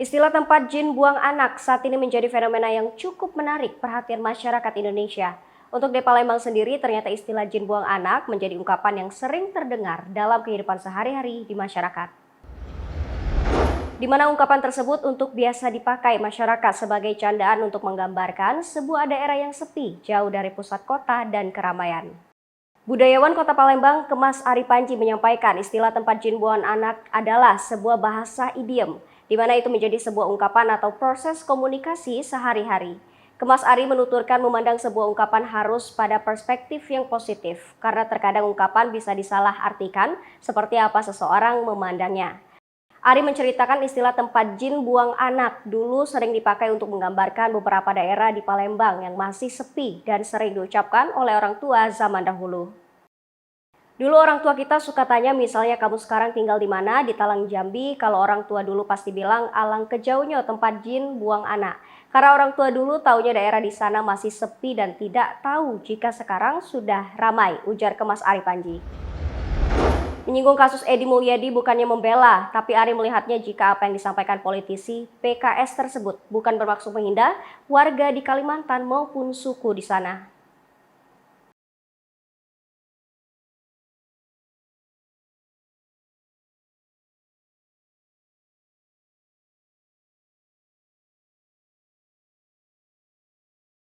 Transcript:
Istilah tempat jin buang anak saat ini menjadi fenomena yang cukup menarik perhatian masyarakat Indonesia. Untuk di Palembang sendiri, ternyata istilah jin buang anak menjadi ungkapan yang sering terdengar dalam kehidupan sehari-hari di masyarakat. Di mana ungkapan tersebut untuk biasa dipakai masyarakat sebagai candaan untuk menggambarkan sebuah daerah yang sepi, jauh dari pusat kota dan keramaian. Budayawan Kota Palembang, Kemas Ari Panji menyampaikan istilah tempat jin buang anak adalah sebuah bahasa idiom, di mana itu menjadi sebuah ungkapan atau proses komunikasi sehari-hari. Kemas Ari menuturkan memandang sebuah ungkapan harus pada perspektif yang positif, karena terkadang ungkapan bisa disalahartikan seperti apa seseorang memandangnya. Ari menceritakan istilah tempat jin buang anak dulu sering dipakai untuk menggambarkan beberapa daerah di Palembang yang masih sepi dan sering diucapkan oleh orang tua zaman dahulu. Dulu orang tua kita suka tanya misalnya kamu sekarang tinggal di mana di Talang Jambi, kalau orang tua dulu pasti bilang alang kejauhnya tempat jin buang anak. Karena orang tua dulu taunya daerah di sana masih sepi dan tidak tahu jika sekarang sudah ramai, ujar Kemas Ari Panji. Menyinggung kasus Edi Mulyadi bukannya membela, tapi Ari melihatnya jika apa yang disampaikan politisi PKS tersebut bukan bermaksud menghina warga di Kalimantan maupun suku di sana.